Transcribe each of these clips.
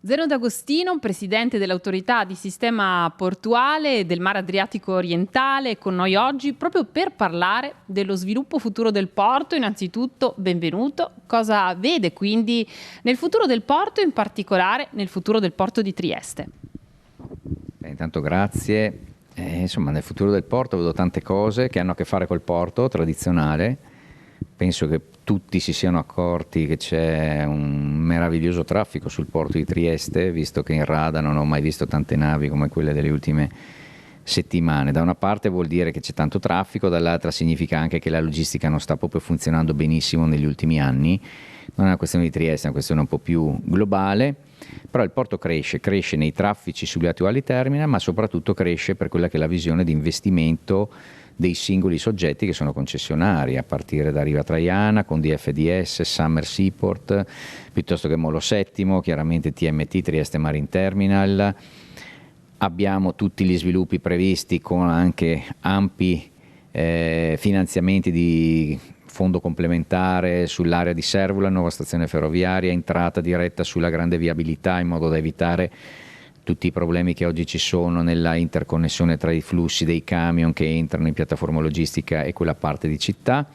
Zeno D'Agostino, presidente dell'autorità di sistema portuale del Mare Adriatico Orientale, con noi oggi proprio per parlare dello sviluppo futuro del porto. Innanzitutto, benvenuto. Cosa vede quindi nel futuro del porto, in particolare nel futuro del porto di Trieste? Intanto grazie. Insomma, nel futuro del porto vedo tante cose che hanno a che fare col porto tradizionale. Penso che tutti si siano accorti che c'è un meraviglioso traffico sul porto di Trieste, visto che in radar non ho mai visto tante navi come quelle delle ultime settimane. Da una parte vuol dire che c'è tanto traffico, dall'altra significa anche che la logistica non sta proprio funzionando benissimo negli ultimi anni. Non è una questione di Trieste, è una questione un po' più globale, però il porto cresce nei traffici sugli attuali terminal, ma soprattutto cresce per quella che è la visione di investimento dei singoli soggetti che sono concessionari, a partire da Riva Traiana con DFDS, Summer Seaport, piuttosto che Molo Settimo, chiaramente TMT, Trieste Marine Terminal. Abbiamo tutti gli sviluppi previsti con anche ampi finanziamenti di fondo complementare sull'area di Servola, nuova stazione ferroviaria, entrata diretta sulla grande viabilità in modo da evitare tutti i problemi che oggi ci sono nella interconnessione tra i flussi dei camion che entrano in piattaforma logistica e quella parte di città.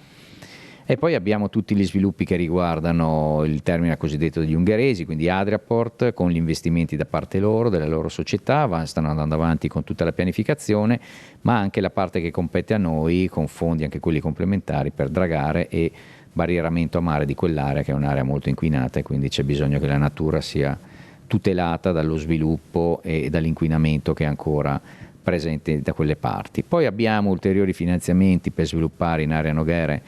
E poi abbiamo tutti gli sviluppi che riguardano il terminal cosiddetto degli ungheresi, quindi Adriaport, con gli investimenti da parte loro, delle loro società, stanno andando avanti con tutta la pianificazione, ma anche la parte che compete a noi, con fondi anche quelli complementari per dragare e barrieramento a mare di quell'area, che è un'area molto inquinata, e quindi c'è bisogno che la natura sia tutelata dallo sviluppo e dall'inquinamento che è ancora presente da quelle parti. Poi abbiamo ulteriori finanziamenti per sviluppare in area Noghere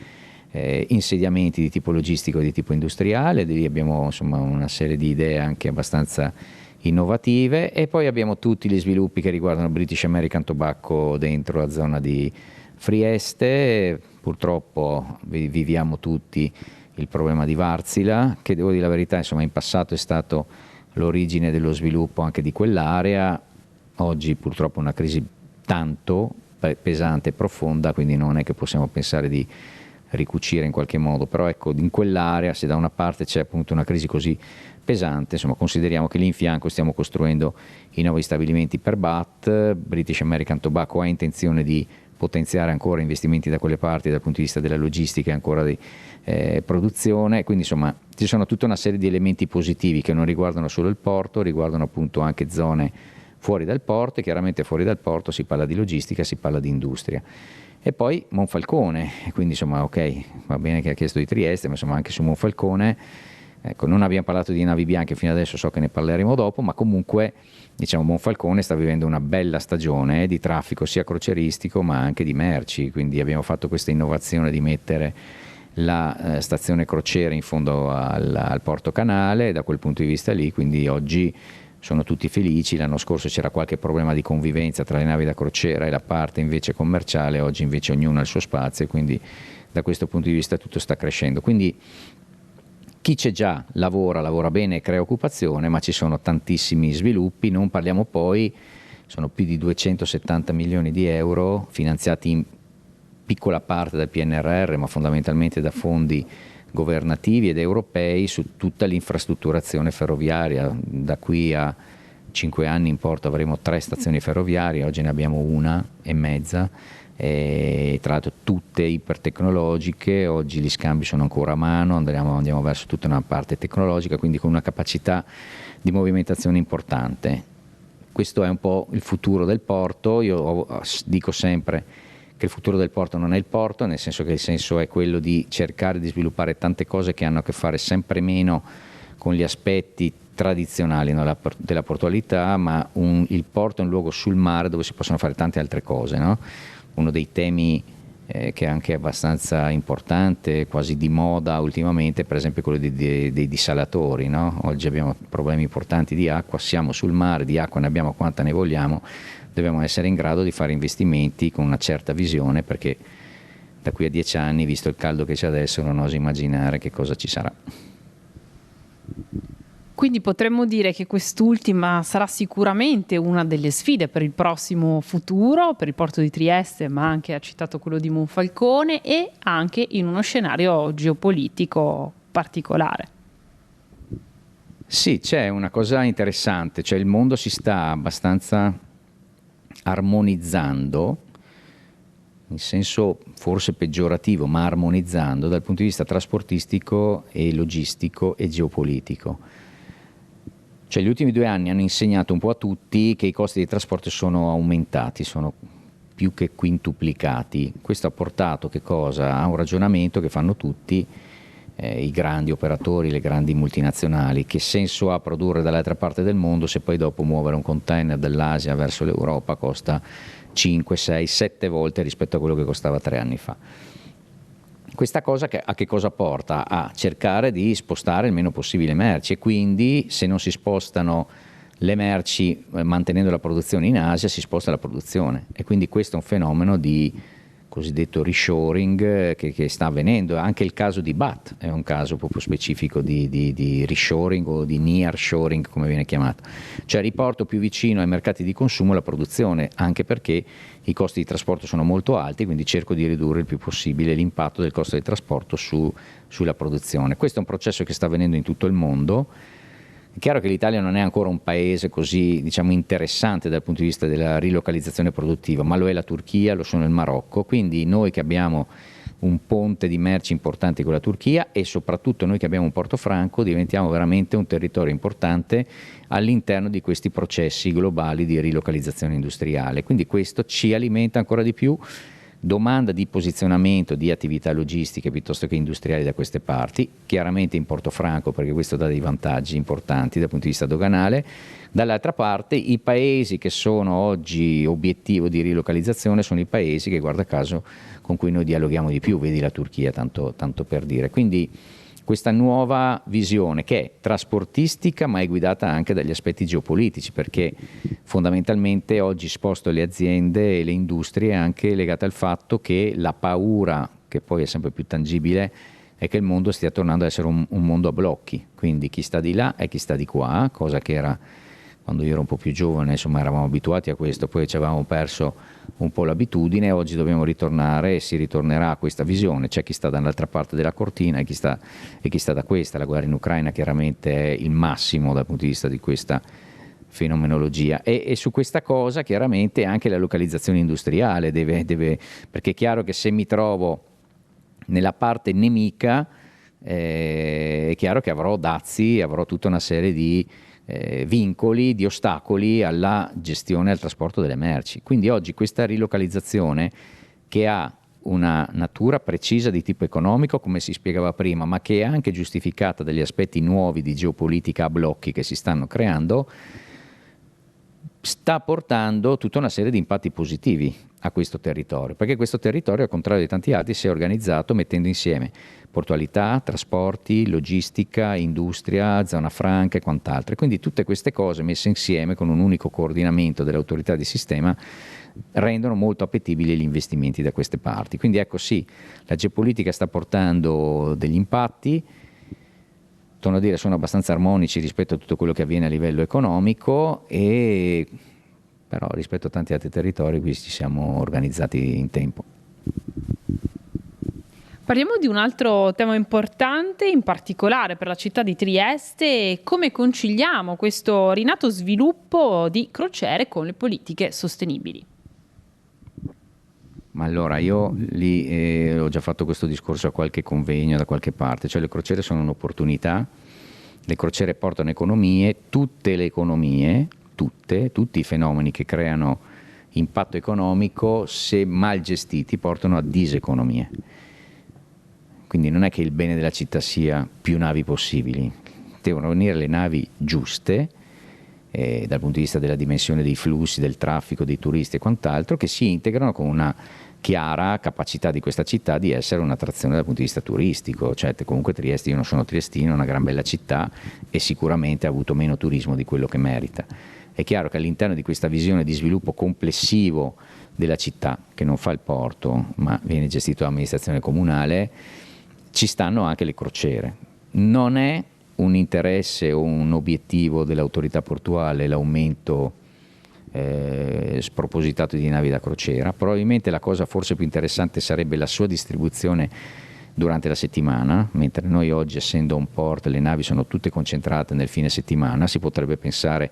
insediamenti di tipo logistico e di tipo industriale. Lì abbiamo insomma una serie di idee anche abbastanza innovative, e poi abbiamo tutti gli sviluppi che riguardano British American Tobacco dentro la zona di Frieste. Purtroppo viviamo tutti il problema di Varzila, che devo dire la verità, insomma, in passato è stato l'origine dello sviluppo anche di quell'area. Oggi purtroppo una crisi tanto pesante e profonda, quindi non è che possiamo pensare di ricucire in qualche modo, però ecco, in quell'area, se da una parte c'è appunto una crisi così pesante, insomma, consideriamo che lì in fianco stiamo costruendo i nuovi stabilimenti per BAT. British American Tobacco ha intenzione di potenziare ancora investimenti da quelle parti dal punto di vista della logistica e ancora di produzione, quindi insomma ci sono tutta una serie di elementi positivi che non riguardano solo il porto, riguardano appunto anche zone fuori dal porto, e chiaramente fuori dal porto si parla di logistica, si parla di industria. E poi Monfalcone, quindi insomma ok, va bene che ha chiesto di Trieste, ma insomma anche su Monfalcone, ecco, non abbiamo parlato di navi bianche fino adesso, so che ne parleremo dopo, ma comunque diciamo Monfalcone sta vivendo una bella stagione di traffico sia crocieristico ma anche di merci, quindi abbiamo fatto questa innovazione di mettere la stazione crociere in fondo al Porto Canale, da quel punto di vista lì, quindi oggi sono tutti felici. L'anno scorso c'era qualche problema di convivenza tra le navi da crociera e la parte invece commerciale, oggi invece ognuno ha il suo spazio, e quindi da questo punto di vista tutto sta crescendo. Quindi chi c'è già lavora bene e crea occupazione, ma ci sono tantissimi sviluppi. Non parliamo poi, sono più di 270 milioni di euro finanziati in piccola parte dal PNRR, ma fondamentalmente da fondi governativi ed europei su tutta l'infrastrutturazione ferroviaria. Da qui a 5 anni in porto avremo 3 stazioni ferroviarie, oggi ne abbiamo 1,5, e tra l'altro tutte ipertecnologiche. Oggi gli scambi sono ancora a mano, andiamo verso tutta una parte tecnologica, quindi con una capacità di movimentazione importante. Questo è un po' il futuro del porto. Io dico sempre che il futuro del porto non è il porto, nel senso che il senso è quello di cercare di sviluppare tante cose che hanno a che fare sempre meno con gli aspetti tradizionali della portualità, ma il porto è un luogo sul mare dove si possono fare tante altre cose, no? Uno dei temi che è anche abbastanza importante, quasi di moda ultimamente, per esempio quello dei dissalatori, no? Oggi abbiamo problemi importanti di acqua, siamo sul mare, di acqua ne abbiamo quanta ne vogliamo, dobbiamo essere in grado di fare investimenti con una certa visione, perché da qui a 10 anni, visto il caldo che c'è adesso, non oso immaginare che cosa ci sarà. Quindi potremmo dire che quest'ultima sarà sicuramente una delle sfide per il prossimo futuro, per il porto di Trieste, ma anche, ha citato quello di Monfalcone, e anche in uno scenario geopolitico particolare. Sì, c'è una cosa interessante, cioè il mondo si sta abbastanza armonizzando, in senso forse peggiorativo, ma armonizzando dal punto di vista trasportistico e logistico e geopolitico. Cioè gli ultimi 2 anni hanno insegnato un po' a tutti che i costi di trasporto sono aumentati, sono più che quintuplicati. Questo ha portato che cosa? A un ragionamento che fanno tutti i grandi operatori, le grandi multinazionali. Che senso ha produrre dall'altra parte del mondo se poi dopo muovere un container dall'Asia verso l'Europa costa 5, 6, 7 volte rispetto a quello che costava 3 anni fa? Questa cosa a che cosa porta? A cercare di spostare il meno possibile merci, e quindi se non si spostano le merci mantenendo la produzione in Asia, si sposta la produzione, e quindi questo è un fenomeno di cosiddetto reshoring che sta avvenendo. Anche il caso di BAT è un caso proprio specifico di reshoring o di nearshoring, come viene chiamato, cioè riporto più vicino ai mercati di consumo la produzione, anche perché i costi di trasporto sono molto alti, quindi cerco di ridurre il più possibile l'impatto del costo di trasporto sulla produzione. Questo è un processo che sta avvenendo in tutto il mondo. È chiaro che l'Italia non è ancora un paese così, diciamo, interessante dal punto di vista della rilocalizzazione produttiva, ma lo è la Turchia, lo sono il Marocco, quindi noi che abbiamo un ponte di merci importanti con la Turchia, e soprattutto noi che abbiamo un porto franco, diventiamo veramente un territorio importante all'interno di questi processi globali di rilocalizzazione industriale. Quindi questo ci alimenta ancora di più domanda di posizionamento di attività logistiche piuttosto che industriali da queste parti, chiaramente in Portofranco, perché questo dà dei vantaggi importanti dal punto di vista doganale. Dall'altra parte i paesi che sono oggi obiettivo di rilocalizzazione sono i paesi che, guarda caso, con cui noi dialoghiamo di più, vedi la Turchia, tanto per dire. Quindi questa nuova visione, che è trasportistica ma è guidata anche dagli aspetti geopolitici, perché fondamentalmente oggi sposto le aziende e le industrie anche legate al fatto che la paura, che poi è sempre più tangibile, è che il mondo stia tornando ad essere un mondo a blocchi, quindi chi sta di là e chi sta di qua, cosa che era, quando io ero un po' più giovane, insomma, eravamo abituati a questo, poi ci avevamo perso un po' l'abitudine. Oggi dobbiamo ritornare, e si ritornerà a questa visione. C'è chi sta dall'altra parte della cortina e chi sta da questa. La guerra in Ucraina chiaramente è il massimo dal punto di vista di questa fenomenologia, e su questa cosa chiaramente anche la localizzazione industriale deve, perché è chiaro che se mi trovo nella parte nemica è chiaro che avrò dazi, avrò tutta una serie di vincoli, di ostacoli alla gestione e al trasporto delle merci. Quindi oggi questa rilocalizzazione, che ha una natura precisa di tipo economico, come si spiegava prima, ma che è anche giustificata dagli aspetti nuovi di geopolitica a blocchi che si stanno creando, sta portando tutta una serie di impatti positivi a questo territorio, perché questo territorio, al contrario di tanti altri, si è organizzato mettendo insieme portualità, trasporti, logistica, industria, zona franca e quant'altro. E quindi tutte queste cose messe insieme con un unico coordinamento delle autorità di sistema rendono molto appetibili gli investimenti da queste parti. Quindi ecco, sì, la geopolitica sta portando degli impatti, torno a dire, sono abbastanza armonici rispetto a tutto quello che avviene a livello economico, e però rispetto a tanti altri territori qui ci siamo organizzati in tempo. Parliamo di un altro tema importante, in particolare per la città di Trieste: come conciliamo questo rinato sviluppo di crociere con le politiche sostenibili? Ma allora, io lì ho già fatto questo discorso a qualche convegno da qualche parte, cioè le crociere sono un'opportunità, le crociere portano economie, tutte le economie, tutti i fenomeni che creano impatto economico, se mal gestiti, portano a diseconomie. Quindi non è che il bene della città sia più navi possibili, devono venire le navi giuste, dal punto di vista della dimensione dei flussi, del traffico, dei turisti e quant'altro, che si integrano con una chiara capacità di questa città di essere un'attrazione dal punto di vista turistico. Cioè, comunque Trieste, io non sono triestino, è una gran bella città e sicuramente ha avuto meno turismo di quello che merita. È chiaro che all'interno di questa visione di sviluppo complessivo della città, che non fa il porto ma viene gestito dall'amministrazione comunale, ci stanno anche le crociere. Non è un interesse o un obiettivo dell'autorità portuale l'aumento spropositato di navi da crociera. Probabilmente la cosa forse più interessante sarebbe la sua distribuzione durante la settimana, mentre noi oggi, essendo un port, le navi sono tutte concentrate nel fine settimana. Si potrebbe pensare,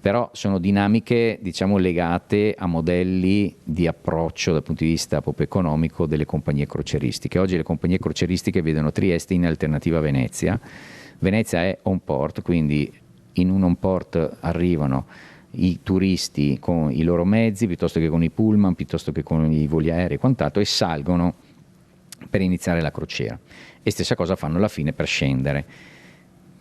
però sono dinamiche, diciamo, legate a modelli di approccio dal punto di vista proprio economico delle compagnie crocieristiche. Oggi le compagnie crocieristiche vedono Trieste in alternativa a Venezia. Venezia è on port, quindi in un on port arrivano i turisti con i loro mezzi, piuttosto che con i pullman, piuttosto che con i voli aerei e quant'altro, e salgono per iniziare la crociera. E stessa cosa fanno alla fine per scendere.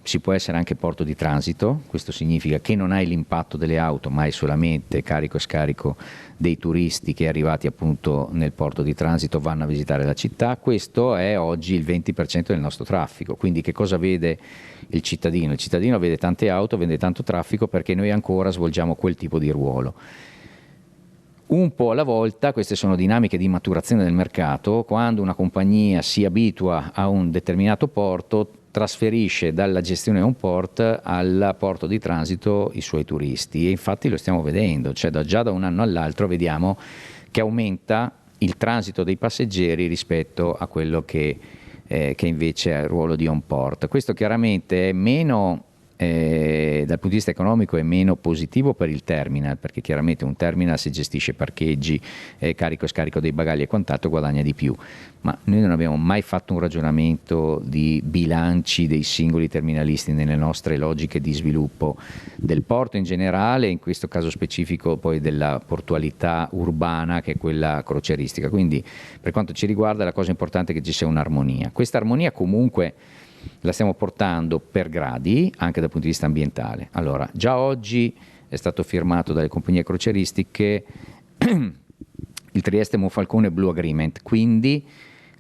Si può essere anche porto di transito, questo significa che non hai l'impatto delle auto, ma hai solamente carico e scarico dei turisti che, arrivati appunto nel porto di transito, vanno a visitare la città. Questo è oggi il 20% del nostro traffico. Quindi che cosa vede il cittadino? Il cittadino vede tante auto, vede tanto traffico, perché noi ancora svolgiamo quel tipo di ruolo. Un po' alla volta, queste sono dinamiche di maturazione del mercato. Quando una compagnia si abitua a un determinato porto, trasferisce dalla gestione on port al porto di transito i suoi turisti, e infatti lo stiamo vedendo, cioè già da un anno all'altro vediamo che aumenta il transito dei passeggeri rispetto a quello che invece è il ruolo di on port. Questo chiaramente è meno, dal punto di vista economico, è meno positivo per il terminal, perché chiaramente un terminal, se gestisce parcheggi, carico e scarico dei bagagli e quant'altro, guadagna di più. Ma noi non abbiamo mai fatto un ragionamento di bilanci dei singoli terminalisti nelle nostre logiche di sviluppo del porto in generale, in questo caso specifico poi della portualità urbana, che è quella crocieristica. Quindi per quanto ci riguarda la cosa importante è che ci sia un'armonia. Questa armonia comunque la stiamo portando per gradi, anche dal punto di vista ambientale. Allora, già oggi è stato firmato dalle compagnie crocieristiche il Trieste Monfalcone Blue Agreement, quindi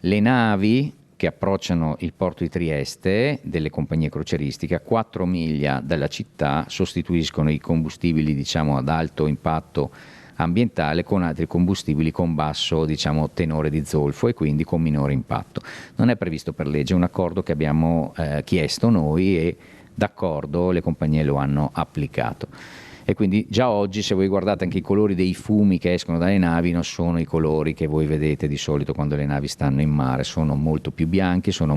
le navi che approcciano il porto di Trieste delle compagnie crocieristiche a 4 miglia dalla città sostituiscono i combustibili, diciamo, ad alto impatto ambientale con altri combustibili con basso, diciamo, tenore di zolfo, e quindi con minore impatto. Non è previsto per legge, è un accordo che abbiamo chiesto noi, e d'accordo le compagnie lo hanno applicato. E quindi già oggi, se voi guardate anche i colori dei fumi che escono dalle navi, non sono i colori che voi vedete di solito quando le navi stanno in mare, sono molto più bianchi, sono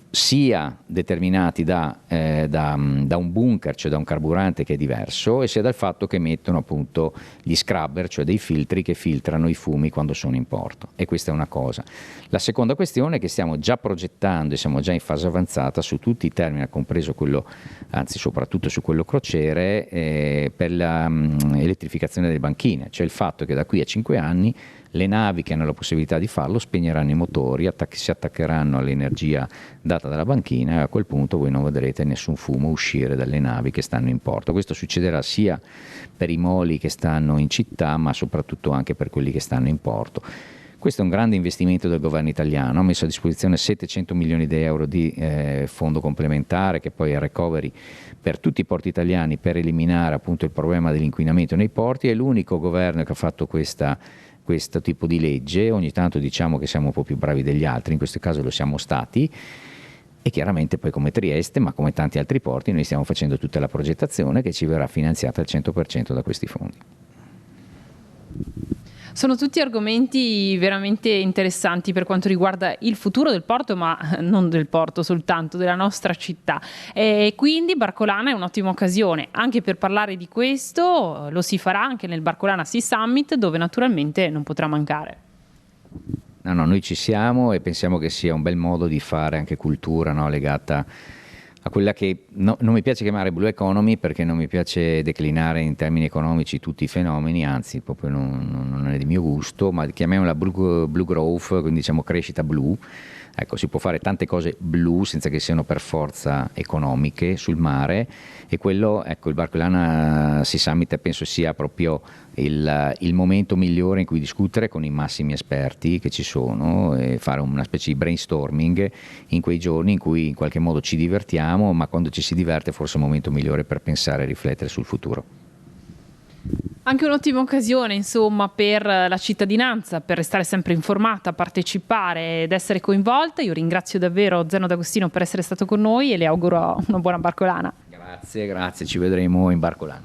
sia determinati da un bunker, cioè da un carburante che è diverso, e sia dal fatto che mettono appunto gli scrubber, cioè dei filtri che filtrano i fumi quando sono in porto. E questa è una cosa. La seconda questione è che stiamo già progettando e siamo già in fase avanzata su tutti i terminal, compreso quello, anzi soprattutto su quello crociere, per l'elettrificazione delle banchine, cioè il fatto che da qui a 5 anni le navi che hanno la possibilità di farlo spegneranno i motori, si attaccheranno all'energia data dalla banchina, e a quel punto voi non vedrete nessun fumo uscire dalle navi che stanno in porto. Questo succederà sia per i moli che stanno in città, ma soprattutto anche per quelli che stanno in porto. Questo è un grande investimento del governo italiano, ha messo a disposizione 700 milioni di euro di fondo complementare, che poi è recovery per tutti i porti italiani, per eliminare appunto il problema dell'inquinamento nei porti. È l'unico governo che ha fatto questo tipo di legge. Ogni tanto diciamo che siamo un po' più bravi degli altri, in questo caso lo siamo stati, e chiaramente poi come Trieste, ma come tanti altri porti, noi stiamo facendo tutta la progettazione che ci verrà finanziata al 100% da questi fondi. Sono tutti argomenti veramente interessanti per quanto riguarda il futuro del porto, ma non del porto soltanto, della nostra città. E quindi Barcolana è un'ottima occasione anche per parlare di questo. Lo si farà anche nel Barcolana Sea Summit, dove naturalmente non potrà mancare. No, noi ci siamo, e pensiamo che sia un bel modo di fare anche cultura, no, legata a quella che non mi piace chiamare Blue Economy, perché non mi piace declinare in termini economici tutti i fenomeni, anzi proprio non è di mio gusto, ma chiamiamola Blue Growth, quindi diciamo crescita blu. Ecco, si può fare tante cose blu senza che siano per forza economiche sul mare, e quello, ecco, il Barcolana Sea Summit penso sia proprio il momento migliore in cui discutere con i massimi esperti che ci sono, e fare una specie di brainstorming in quei giorni in cui in qualche modo ci divertiamo, ma quando ci si diverte forse è il momento migliore per pensare e riflettere sul futuro. Anche un'ottima occasione, insomma, per la cittadinanza, per restare sempre informata, partecipare ed essere coinvolta. Io ringrazio davvero Zeno D'Agostino per essere stato con noi e le auguro una buona Barcolana. Grazie, ci vedremo in Barcolana.